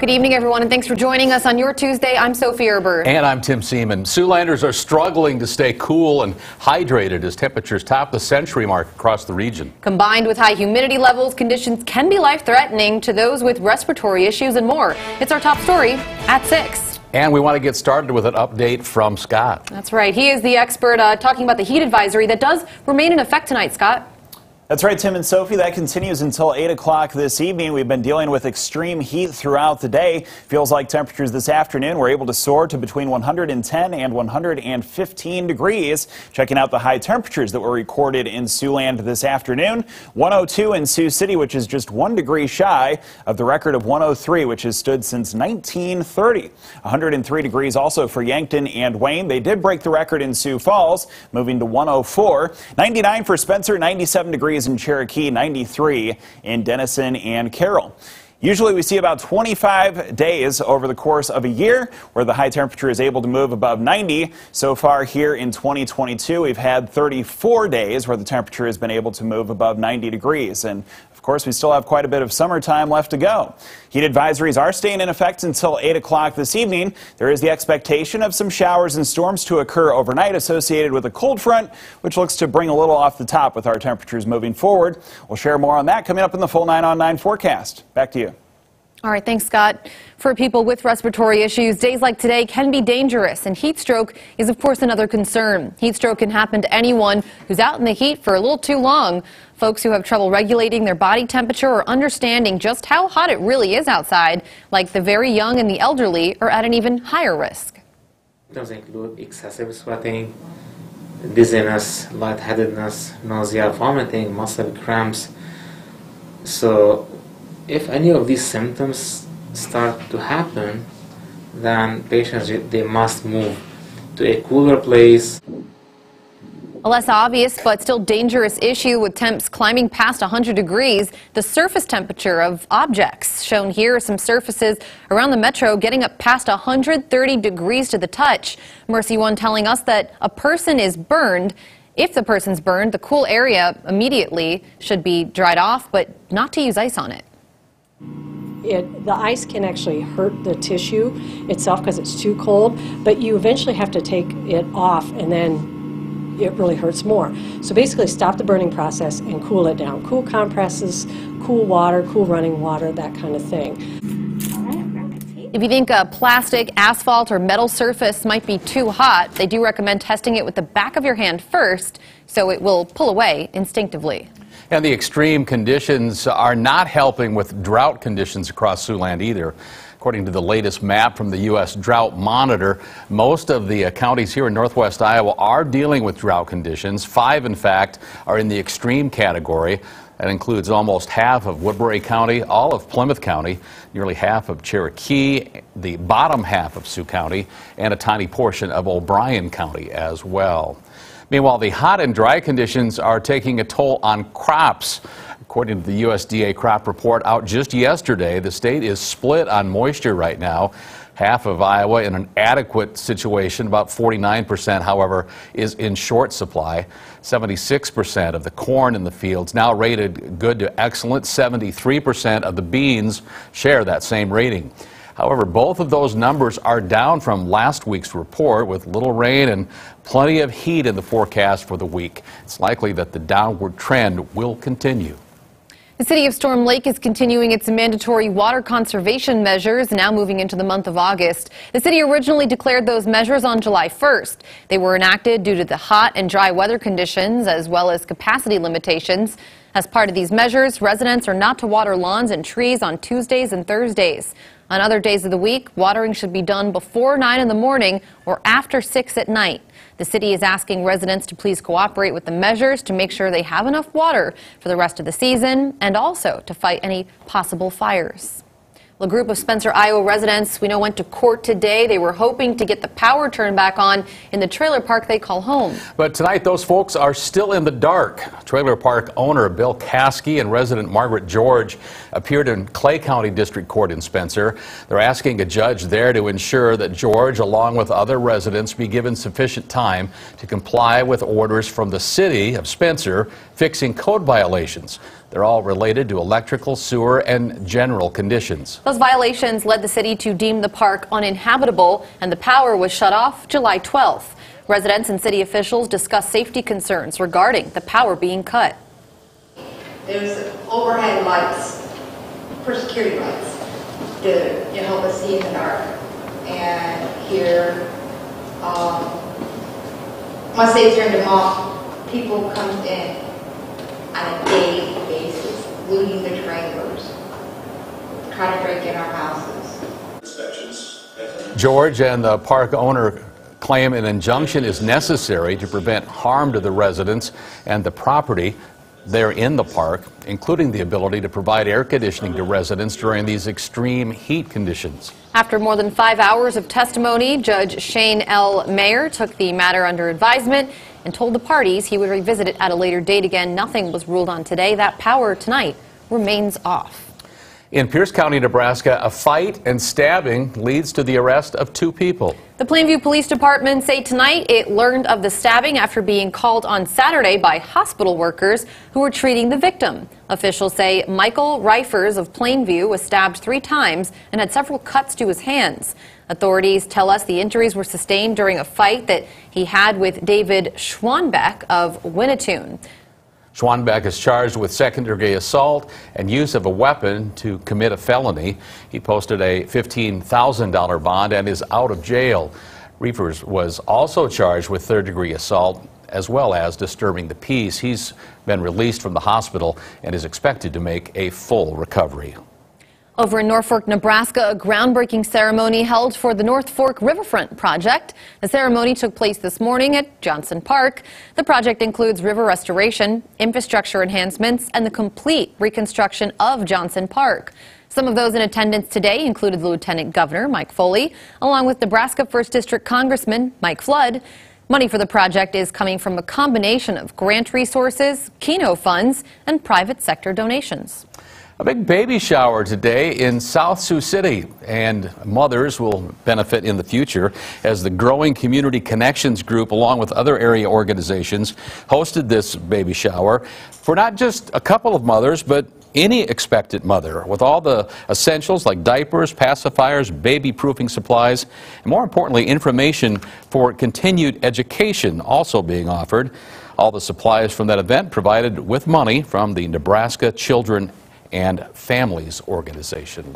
Good evening, everyone, and thanks for joining us on your Tuesday. I'm Sophie Erber. And I'm Tim Seaman. Siouxlanders are struggling to stay cool and hydrated as temperatures top the century mark across the region. Combined with high humidity levels, conditions can be life-threatening to those with respiratory issues and more. It's our top story at 6. And we want to get started with an update from Scott. That's right. He is the expert talking about the heat advisory that does remain in effect tonight, Scott. That's right, Tim and Sophie. That continues until 8 o'clock this evening. We've been dealing with extreme heat throughout the day. Feels like temperatures this afternoon were able to soar to between 110 and 115 degrees. Checking out the high temperatures that were recorded in Siouxland this afternoon. 102 in Sioux City, which is just 1 degree shy of the record of 103, which has stood since 1930. 103 degrees also for Yankton and Wayne. They did break the record in Sioux Falls, moving to 104. 99 for Spencer, 97 degrees in Cherokee, 93 in Denison and Carroll. Usually we see about 25 days over the course of a year where the high temperature is able to move above 90. So far here in 2022, we've had 34 days where the temperature has been able to move above 90 degrees. And of course, we still have quite a bit of summertime left to go. Heat advisories are staying in effect until 8 o'clock this evening. There is the expectation of some showers and storms to occur overnight associated with a cold front, which looks to bring a little off the top with our temperatures moving forward. We'll share more on that coming up in the full 9 on 9 forecast. Back to you. All right, thanks, Scott. For people with respiratory issues, days like today can be dangerous, and heat stroke is, of course, another concern. Heat stroke can happen to anyone who's out in the heat for a little too long. Folks who have trouble regulating their body temperature or understanding just how hot it really is outside, like the very young and the elderly, are at an even higher risk. Symptoms include excessive sweating, dizziness, lightheadedness, nausea, vomiting, muscle cramps. So if any of these symptoms start to happen, then patients, they must move to a cooler place. A less obvious but still dangerous issue with temps climbing past 100 degrees, the surface temperature of objects. Shown here are some surfaces around the metro getting up past 130 degrees to the touch. Mercy One telling us that a person is burned. If the person's burned, the cool area immediately should be dried off, but not to use ice on it. The ice can actually hurt the tissue itself because it's too cold, but you eventually have to take it off and then it really hurts more. So basically stop the burning process and cool it down. Cool compresses, cool water, cool running water, that kind of thing. If you think a plastic, asphalt, or metal surface might be too hot, they do recommend testing it with the back of your hand first so it will pull away instinctively. And the extreme conditions are not helping with drought conditions across Siouxland either. According to the latest map from the U.S. Drought Monitor, most of the counties here in northwest Iowa are dealing with drought conditions. 5, in fact, are in the extreme category. That includes almost half of Woodbury County, all of Plymouth County, nearly half of Cherokee, the bottom half of Sioux County, and a tiny portion of O'Brien County as well. Meanwhile, the hot and dry conditions are taking a toll on crops. According to the USDA crop report out just yesterday, the state is split on moisture right now. Half of Iowa in an adequate situation, about 49%, however, is in short supply. 76% of the corn in the fields now rated good to excellent. 73% of the beans share that same rating. However, both of those numbers are down from last week's report, with little rain and plenty of heat in the forecast for the week. It's likely that the downward trend will continue. The city of Storm Lake is continuing its mandatory water conservation measures, now moving into the month of August. The city originally declared those measures on July 1st. They were enacted due to the hot and dry weather conditions, as well as capacity limitations. As part of these measures, residents are not to water lawns and trees on Tuesdays and Thursdays. On other days of the week, watering should be done before 9 in the morning or after 6 at night. The city is asking residents to please cooperate with the measures to make sure they have enough water for the rest of the season and also to fight any possible fires. Well, a group of Spencer, Iowa residents we know went to court today. They were hoping to get the power turned back on in the trailer park they call home. But tonight, those folks are still in the dark. Trailer park owner Bill Caskey and resident Margaret George appeared in Clay County District Court in Spencer. They're asking a judge there to ensure that George, along with other residents, be given sufficient time to comply with orders from the city of Spencer fixing code violations. They're all related to electrical, sewer, and general conditions. Those violations led the city to deem the park uninhabitable, and the power was shut off July 12th. Residents and city officials discussed safety concerns regarding the power being cut. There's overhead lights for security lights to help us see in the dark. And here, once they turned them off, people come in on a daily basis, looting the trailers, trying to break in our houses. George and the park owner claim an injunction is necessary to prevent harm to the residents and the property there in the park, including the ability to provide air conditioning to residents during these extreme heat conditions. After more than 5 hours of testimony, Judge Shane L. Mayer took the matter under advisement and told the parties he would revisit it at a later date. Again, nothing was ruled on today. That power tonight remains off. In Pierce County, Nebraska, a fight and stabbing leads to the arrest of 2 people. The Plainview Police Department say tonight it learned of the stabbing after being called on Saturday by hospital workers who were treating the victim. Officials say Michael Reifers of Plainview was stabbed 3 times and had several cuts to his hands. Authorities tell us the injuries were sustained during a fight that he had with David Schwanbeck of Winnetoon. Schwanbeck is charged with second-degree assault and use of a weapon to commit a felony. He posted a $15,000 bond and is out of jail. Reifers was also charged with third-degree assault as well as disturbing the peace. He's been released from the hospital and is expected to make a full recovery. Over in Norfolk, Nebraska, a groundbreaking ceremony held for the North Fork Riverfront project. The ceremony took place this morning at Johnson Park. The project includes river restoration, infrastructure enhancements, and the complete reconstruction of Johnson Park. Some of those in attendance today included the Lieutenant Governor, Mike Foley, along with Nebraska 1st District Congressman Mike Flood. Money for the project is coming from a combination of grant resources, Keno funds, and private sector donations. A big baby shower today in South Sioux City, and mothers will benefit in the future as the growing Community Connections group, along with other area organizations, hosted this baby shower for not just a couple of mothers, but any expectant mother, with all the essentials like diapers, pacifiers, baby-proofing supplies, and more importantly, information for continued education also being offered. All the supplies from that event provided with money from the Nebraska Children and Families Organization.